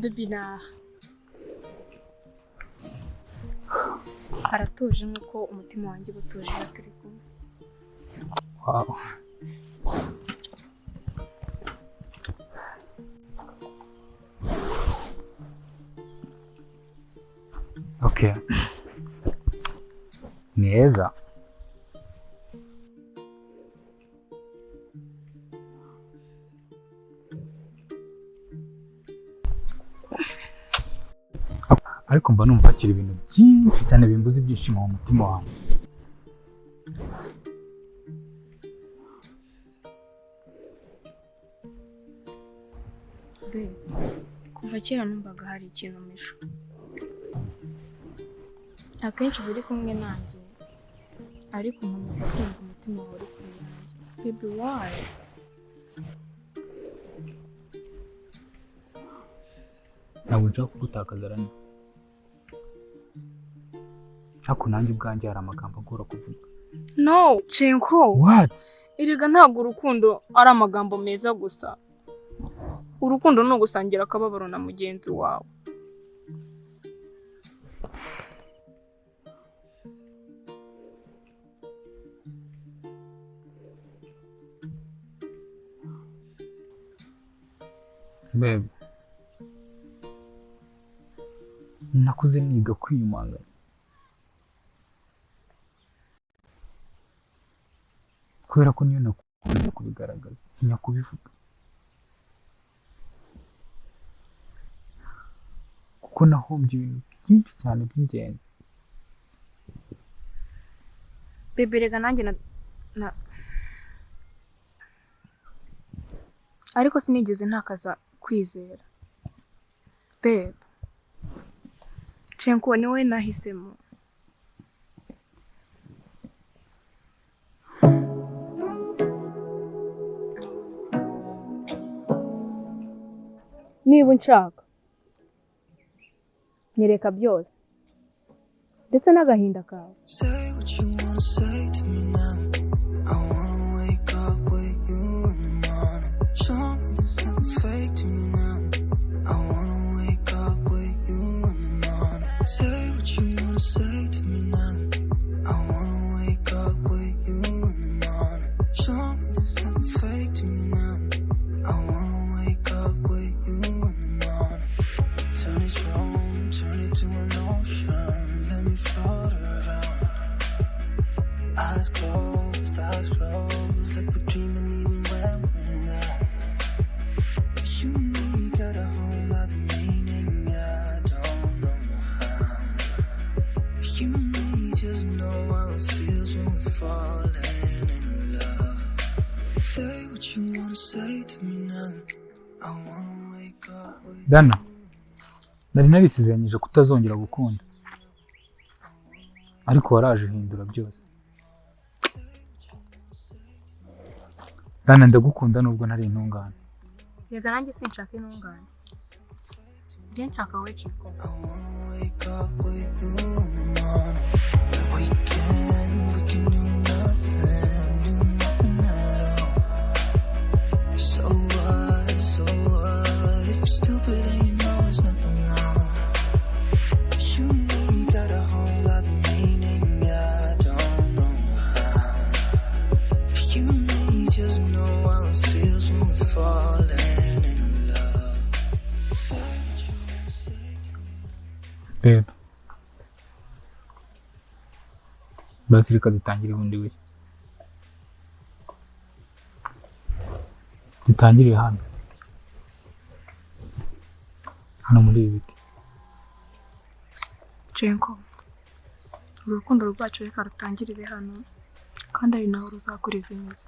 Bibina aratuje nkuko umutima wanjye butuje iyo turi kumwe. Wow. Okay. Neza. Ariko mba numva hakiri ibintu byinshi cyane bimbuza ibyishimo mu mutima wanjye. Kuva kera numvaga hari ikintu misho. Akenshi buri kumwe nanjye ariko nkomeza kumva umutima wawe uri kuri yanjye. Baby why? Ntabwo nshaka kugutakaza rani. Ariko nanjye ubwanjye hari amagambo agora kuvuga. No, Chenko. What? Erega ntabwo urukundo ari amagambo meza gusa. Urukundo ni ugusangira akababaro na mugenzi wawe. Babe, nakuze niga kwiyumanganya. Kubera ko niyo nakunda kubigaragaza, ntinya kubivuga. Kuko nahombye ibintu byinshi cyane by'ingenzi. Baby, rega nanjye ariko sinigeze ntakaza kwizera. Babe, Chenko ni wowe nahisemo. Niba unshaka nyereka byose ndetse n'agahinda kawe. Dana, nari narisezeranyije kutazongera gukunda. Ariko waraje uhindura byose. Dana, ndagukunda nubwo ntari intungane. Rega nanjye sinshaka intungane. Njye nshaka wowe Chenko. Babe, basi reka dutangire bundi we. Dutangire hano muri ibi biti. Cenko, urukundo rwacu reka rutangirire hano kandi ari naho ruzakuriza imizi.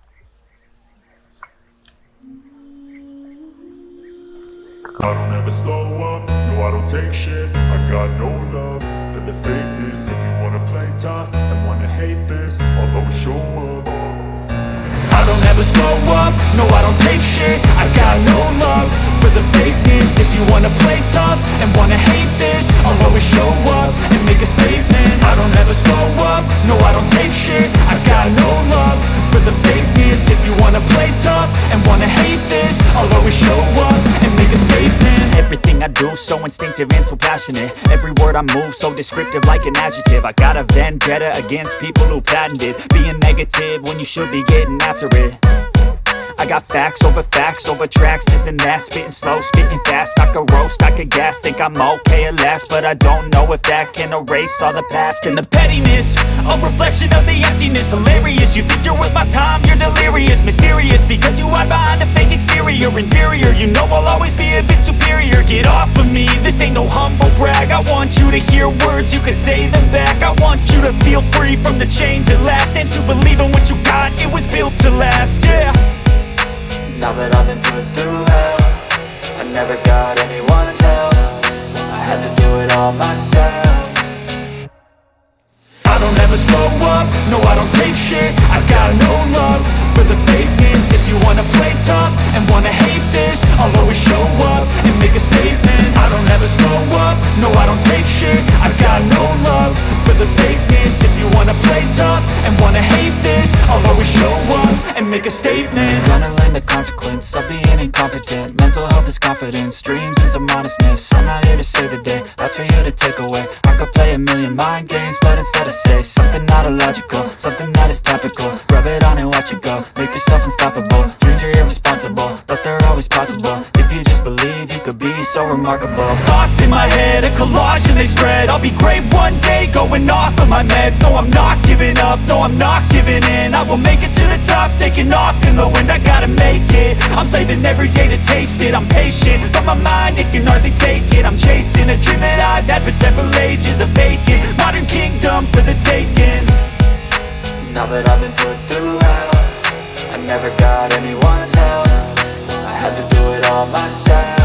I don't ever slow up, no I don't take shit. I got no love for the fakeness. If you wanna play tough and wanna hate this, I'll always show up. I don't ever slow up, no I don't take shit. I got no love for the fakeness. If you wanna play tough and wanna hate this, I'll always show up and make a statement. I don't ever slow up, no I don't take shit. I got no love for the fakeness. If you wanna play tough and wanna hate this, I'll always show up and make a statement. Everything I do so instinctive and so passionate. Every word I move so descriptive like an adjective. I got a vendetta against people who patented being negative when you should be getting after it. I got facts over tracks, this and that. Spitting slow, spitting fast. I could roast, I could gas. Think I'm okay at last, but I don't know if that can erase all the past. And the pettiness, a reflection of the emptiness. Hilarious, you think you're worth my time, you're delirious. Mysterious, because you hide behind a fake exterior. Inferior, you know I'll always be a bit superior. Get off of me, this ain't no humble brag. I want you to hear words, you can say them back. I want you to feel free from the chains at last, and to believe in what you got, it was built to last, yeah. Now that I've been put through hell, I never got anyone's help. I had to do it all myself. I don't ever slow up, no I don't take shit. I got no love for the fakeness. If you wanna play tough and wanna hate this, I'll always show up and make a statement. I don't ever slow up, no I don't take shit. I got no love for the fakeness. If you wanna play tough and wanna hate this, I'll always show up and make a statement. Gonna learn the consequence of being incompetent. Mental health is confidence, dreams and some honestness. I'm not here to save the day, that's for you to take away. I could play a million mind games, but instead I say something not illogical, something that is topical. Rub it on and watch it go, make yourself unstoppable. Dreams are irresponsible, but they're always possible. If you just believe, you could be so remarkable. Thoughts in my head, a collage and they spread. I'll be great one day, going off of my meds. No, I'm not giving up, no, I'm not giving in. I will make it to the top, taking off in the wind. I gotta make it, I'm saving every day to taste it. I'm patient, but my mind, it can hardly take it. I'm chasing a dream that I've had for several ages. A vacant, modern kingdom for the taking. Now that I've been put through hell, I never got anyone's help. I had to do it all myself.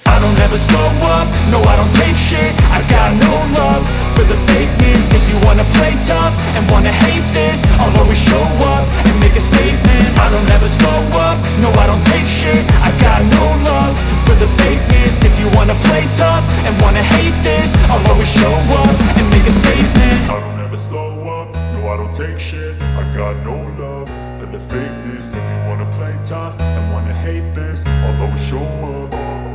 I don't ever slow up, no I don't take shit. I got no love for the fakeness. If you wanna play tough and wanna hate this, I'll always show up and make a statement. I don't ever slow up, no I don't take shit. I got no love for the fakeness. If you wanna play tough and wanna hate this, I'll always show up and make a statement. I don't ever slow up, no I don't take shit. I got no love for the fakeness. If you wanna play tough and wanna hate this, I'll always show up.